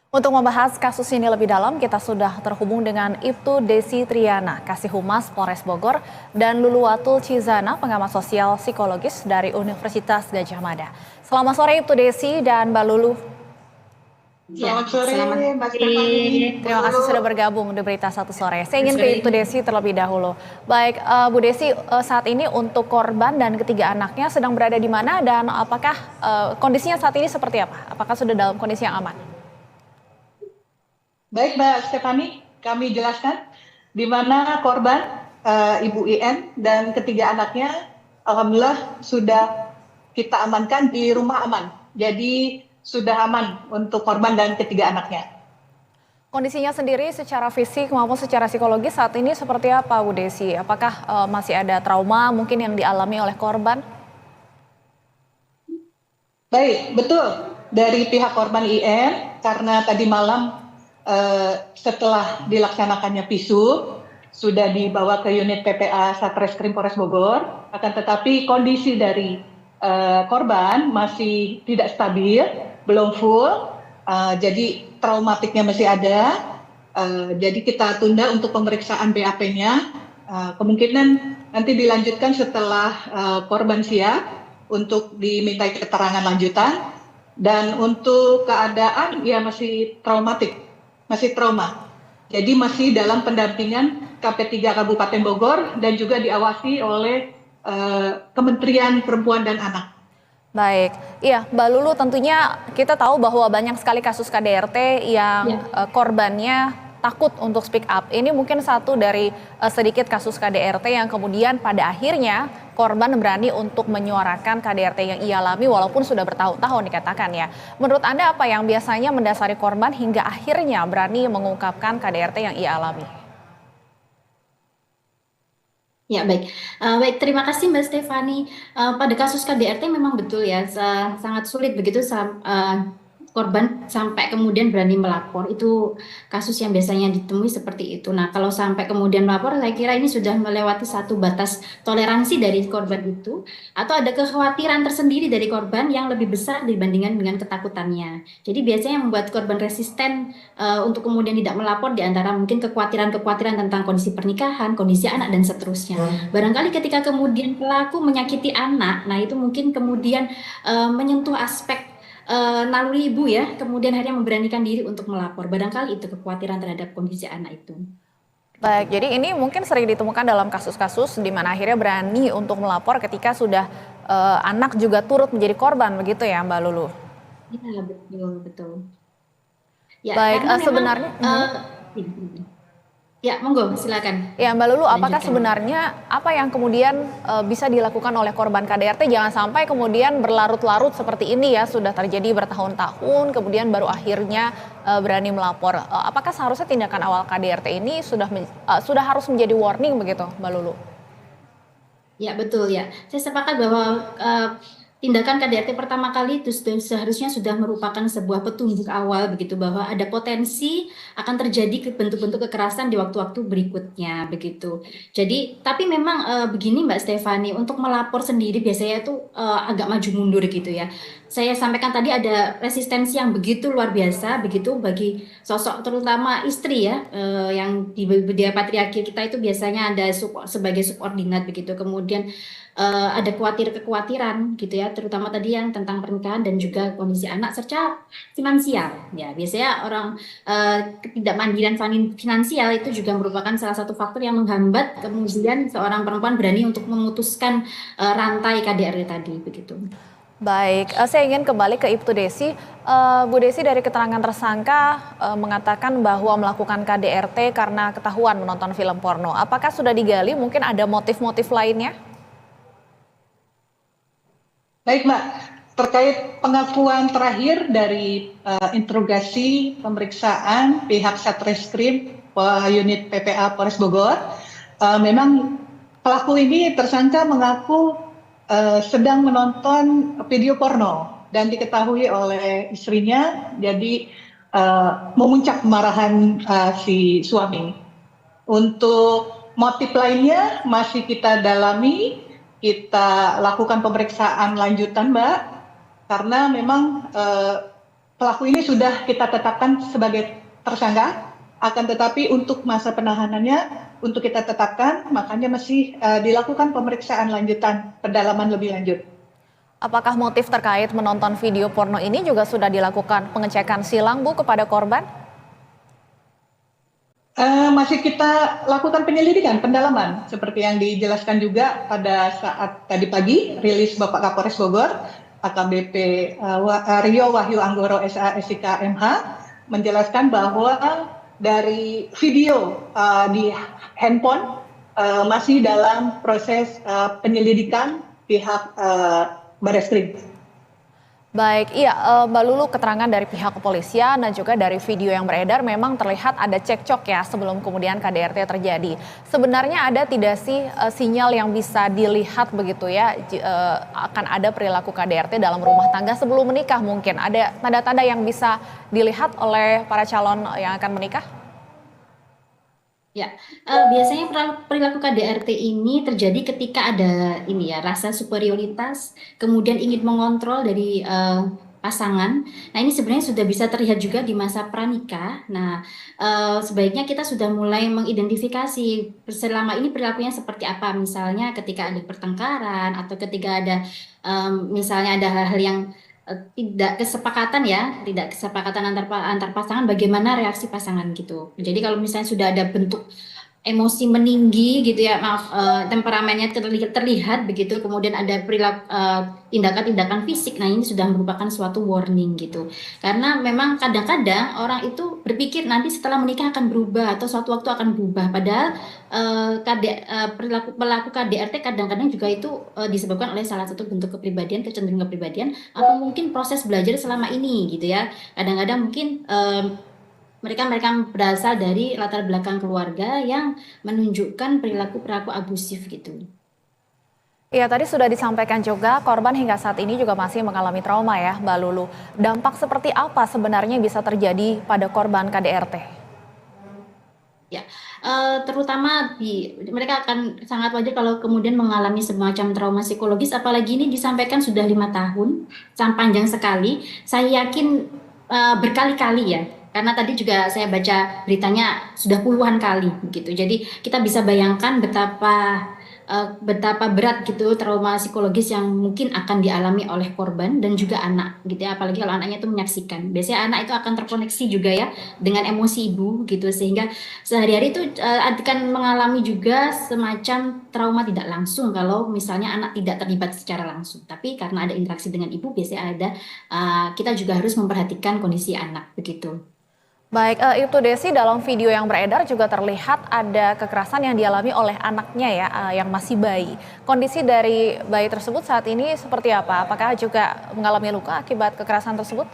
Untuk membahas kasus ini lebih dalam, kita sudah terhubung dengan Ibtu Desi Triana, Kasih Humas Polres Bogor, dan Luluwatul Cizana, pengamat sosial psikologis dari Universitas Gadjah Mada. Selamat sore Ibtu Desi dan Mbak Lulu. Selamat sore, Mbak Stefani. Terima kasih sudah bergabung di Berita Satu Sore. Saya ingin ke Ibtu Desi terlebih dahulu. Baik, Bu Desi, saat ini untuk korban dan ketiga anaknya sedang berada di mana dan apakah kondisinya saat ini seperti apa? Apakah sudah dalam kondisi yang aman? Baik, Mbak Stefani, kami jelaskan di mana korban Ibu IN dan ketiga anaknya, alhamdulillah sudah kita amankan di rumah aman. Jadi sudah aman untuk korban dan ketiga anaknya. Kondisinya sendiri secara fisik maupun secara psikologis saat ini seperti apa, Bu Desi? Apakah masih ada trauma mungkin yang dialami oleh korban? Baik, betul. Dari pihak korban IN, karena tadi malam setelah dilaksanakannya visum, sudah dibawa ke unit PPA Satreskrim Polres Bogor, akan tetapi kondisi dari korban masih tidak stabil, belum full, jadi traumatiknya masih ada, jadi kita tunda untuk pemeriksaan BAP-nya, kemungkinan nanti dilanjutkan setelah korban siap untuk dimintai keterangan lanjutan, dan untuk keadaan ya masih traumatik. Masih trauma. Jadi masih dalam pendampingan KP3 Kabupaten Bogor dan juga diawasi oleh Kementerian Perempuan dan Anak. Baik, iya Mbak Lulu, tentunya kita tahu bahwa banyak sekali kasus KDRT yang korbannya takut untuk speak up. Ini mungkin satu dari sedikit kasus KDRT yang kemudian pada akhirnya korban berani untuk menyuarakan KDRT yang ia alami walaupun sudah bertahun-tahun dikatakan ya. Menurut Anda apa yang biasanya mendasari korban hingga akhirnya berani mengungkapkan KDRT yang ia alami? Ya, baik. Baik, terima kasih Mbak Stefani. Pada kasus KDRT memang betul ya, sangat sulit begitu korban sampai kemudian berani melapor. Itu kasus yang biasanya ditemui seperti itu. Nah, kalau sampai kemudian melapor, saya kira ini sudah melewati satu batas toleransi dari korban itu, atau ada kekhawatiran tersendiri dari korban yang lebih besar dibandingkan dengan ketakutannya. Jadi biasanya yang membuat korban resisten untuk kemudian tidak melapor di antara mungkin kekhawatiran-kekhawatiran tentang kondisi pernikahan, kondisi anak, dan seterusnya. Barangkali ketika kemudian pelaku menyakiti anak, nah itu mungkin kemudian menyentuh aspek naluri ibu ya, kemudian akhirnya memberanikan diri untuk melapor. Barangkali itu kekhawatiran terhadap kondisi anak itu. Baik, jadi ini mungkin sering ditemukan dalam kasus-kasus di mana akhirnya berani untuk melapor ketika sudah anak juga turut menjadi korban, begitu ya Mbak Lulu? Iya, betul, betul. Ya, baik, karena sebenarnya ya, monggo silakan. Ya Mbak Lulu, apakah Lanjutkan. sebenarnya apa yang kemudian bisa dilakukan oleh korban KDRT jangan sampai kemudian berlarut-larut seperti ini ya, sudah terjadi bertahun-tahun kemudian baru akhirnya berani melapor. Apakah seharusnya tindakan awal KDRT ini sudah harus menjadi warning begitu Mbak Lulu? Ya, betul ya. Saya sepakat bahwa tindakan KDRT pertama kali itu seharusnya sudah merupakan sebuah petunjuk awal begitu, bahwa ada potensi akan terjadi bentuk-bentuk kekerasan di waktu-waktu berikutnya begitu. Jadi tapi memang begini Mbak Stefani, untuk melapor sendiri biasanya itu agak maju mundur gitu ya. Saya sampaikan tadi ada resistensi yang begitu luar biasa begitu bagi sosok terutama istri ya, yang di budaya patriarki kita itu biasanya ada sebagai subordinat begitu. Kemudian ada kekhawatiran gitu ya, terutama tadi yang tentang pernikahan dan juga kondisi anak serta finansial. Ya, biasanya orang ketidakmandirian finansial itu juga merupakan salah satu faktor yang menghambat kemudian seorang perempuan berani untuk memutuskan rantai KDRT tadi begitu. Baik, saya ingin kembali ke Ibtu Desi. Bu Desi, dari keterangan tersangka mengatakan bahwa melakukan KDRT karena ketahuan menonton film porno. Apakah sudah digali mungkin ada motif-motif lainnya? Baik Mbak, terkait pengakuan terakhir dari interogasi pemeriksaan pihak Satreskrim unit PPA Polres Bogor, memang pelaku ini tersangka mengaku sedang menonton video porno dan diketahui oleh istrinya, jadi memuncak kemarahan si suami. Untuk motif lainnya masih kita dalami, kita lakukan pemeriksaan lanjutan Mbak, karena memang pelaku ini sudah kita tetapkan sebagai tersangka, akan tetapi untuk masa penahanannya untuk kita tetapkan, makanya masih dilakukan pemeriksaan lanjutan, pendalaman lebih lanjut. Apakah motif terkait menonton video porno ini juga sudah dilakukan pengecekan silang, Bu, kepada korban? Masih kita lakukan penyelidikan, pendalaman, seperti yang dijelaskan juga pada saat tadi pagi rilis Bapak Kapolres Bogor, AKBP Rio Wahyu Anggoro SA SIK MH, menjelaskan bahwa dari video di handphone masih dalam proses penyelidikan pihak Barreskrim. Baik, iya Mbak Lulu, keterangan dari pihak kepolisian dan juga dari video yang beredar memang terlihat ada cekcok ya sebelum kemudian KDRT terjadi. Sebenarnya ada tidak sih sinyal yang bisa dilihat begitu ya akan ada perilaku KDRT dalam rumah tangga sebelum menikah mungkin? Ada tanda-tanda yang bisa dilihat oleh para calon yang akan menikah? Ya, biasanya perilaku KDRT ini terjadi ketika ada ini ya rasa superioritas, kemudian ingin mengontrol dari pasangan. Nah, ini sebenarnya sudah bisa terlihat juga di masa pranikah. Nah, sebaiknya kita sudah mulai mengidentifikasi selama ini perilakunya seperti apa. Misalnya ketika ada pertengkaran atau ketika ada misalnya ada hal-hal yang tidak kesepakatan antar pasangan, bagaimana reaksi pasangan gitu. Jadi kalau misalnya sudah ada bentuk emosi meninggi gitu ya, temperamennya terlihat begitu, kemudian ada perilaku tindakan-tindakan fisik, nah ini sudah merupakan suatu warning gitu. Karena memang kadang-kadang orang itu berpikir nanti setelah menikah akan berubah atau suatu waktu akan berubah, padahal pelaku KDRT kadang-kadang juga itu disebabkan oleh salah satu bentuk kepribadian, kecenderungan kepribadian, atau mungkin proses belajar selama ini gitu ya. Kadang-kadang mungkin mereka berasal dari latar belakang keluarga yang menunjukkan perilaku abusif gitu. Iya, tadi sudah disampaikan juga korban hingga saat ini juga masih mengalami trauma ya, Mbak Lulu. Dampak seperti apa sebenarnya bisa terjadi pada korban KDRT? Ya, terutama mereka akan sangat wajar kalau kemudian mengalami semacam trauma psikologis, apalagi ini disampaikan sudah 5 tahun, sangat panjang sekali. Saya yakin berkali-kali ya. Karena tadi juga saya baca beritanya sudah puluhan kali begitu. Jadi kita bisa bayangkan betapa berat gitu trauma psikologis yang mungkin akan dialami oleh korban dan juga anak gitu ya. Apalagi kalau anaknya itu menyaksikan. Biasanya anak itu akan terkoneksi juga ya dengan emosi ibu gitu, sehingga sehari-hari itu akan mengalami juga semacam trauma tidak langsung kalau misalnya anak tidak terlibat secara langsung. Tapi karena ada interaksi dengan ibu, biasanya kita juga harus memperhatikan kondisi anak begitu. Baik, Ibtu Desi, dalam video yang beredar juga terlihat ada kekerasan yang dialami oleh anaknya ya, yang masih bayi. Kondisi dari bayi tersebut saat ini seperti apa? Apakah juga mengalami luka akibat kekerasan tersebut?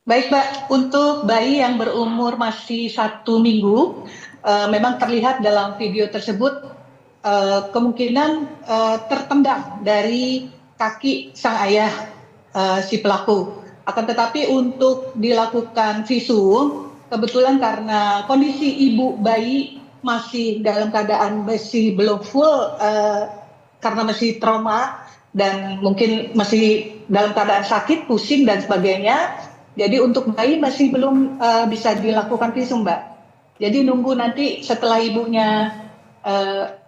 Baik, Mbak, untuk bayi yang berumur masih 1 minggu, memang terlihat dalam video tersebut kemungkinan tertendang dari kaki sang ayah si pelaku. Akan tetapi untuk dilakukan visum, kebetulan karena kondisi ibu bayi masih dalam keadaan masih belum full karena masih trauma dan mungkin masih dalam keadaan sakit, pusing dan sebagainya. Jadi untuk bayi masih belum bisa dilakukan visum, Mbak. Jadi nunggu nanti setelah ibunya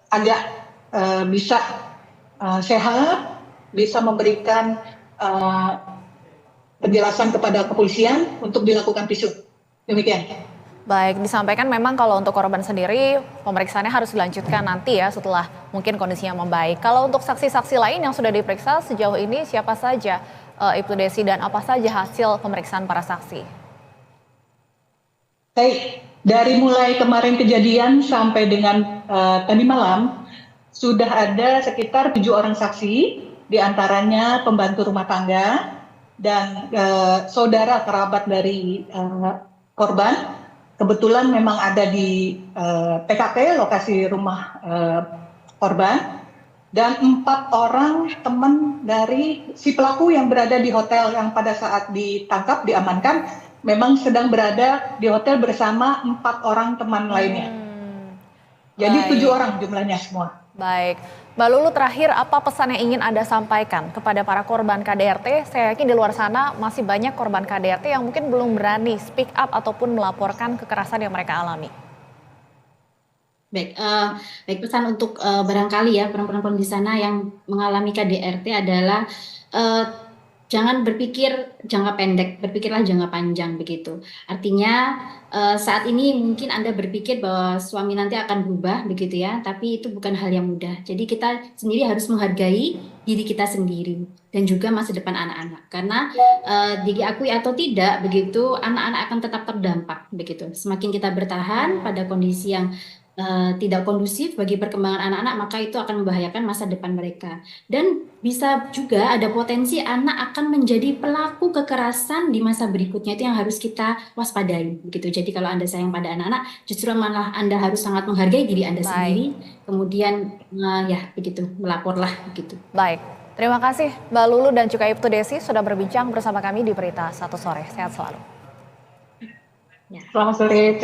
agak bisa sehat, bisa memberikan penjelasan kepada kepolisian untuk dilakukan visum. Demikian. Baik, disampaikan memang kalau untuk korban sendiri pemeriksaannya harus dilanjutkan nanti ya setelah mungkin kondisinya membaik. Kalau untuk saksi-saksi lain yang sudah diperiksa sejauh ini siapa saja, Ibtu Desi, dan apa saja hasil pemeriksaan para saksi? Baik, dari mulai kemarin kejadian sampai dengan tadi malam sudah ada sekitar 7 orang saksi, diantaranya pembantu rumah tangga dan saudara kerabat dari korban. Kebetulan memang ada di TKP lokasi rumah korban, dan 4 orang teman dari si pelaku yang berada di hotel yang pada saat ditangkap diamankan memang sedang berada di hotel bersama 4 orang teman lainnya. Jadi 7 orang jumlahnya semua. Baik, Mbak Lulu, terakhir apa pesan yang ingin Anda sampaikan kepada para korban KDRT? Saya yakin di luar sana masih banyak korban KDRT yang mungkin belum berani speak up ataupun melaporkan kekerasan yang mereka alami. Baik, baik, pesan untuk barangkali ya perempuan-perempuan di sana yang mengalami KDRT adalah jangan berpikir jangka pendek, berpikirlah jangka panjang begitu. Artinya saat ini mungkin Anda berpikir bahwa suami nanti akan berubah begitu ya, tapi itu bukan hal yang mudah. Jadi kita sendiri harus menghargai diri kita sendiri dan juga masa depan anak-anak. Karena diakui atau tidak begitu, anak-anak akan tetap terdampak begitu. Semakin kita bertahan pada kondisi yang tidak kondusif bagi perkembangan anak-anak, maka itu akan membahayakan masa depan mereka. Dan bisa juga ada potensi anak akan menjadi pelaku kekerasan di masa berikutnya, itu yang harus kita waspadai begitu. Jadi kalau Anda sayang pada anak-anak, justru malah Anda harus sangat menghargai diri Anda sendiri, kemudian ya begitu, melaporlah begitu. Baik, terima kasih Mbak Lulu dan juga Ibtu Desi sudah berbincang bersama kami di Berita Satu Sore. Sehat selalu. Selamat sore.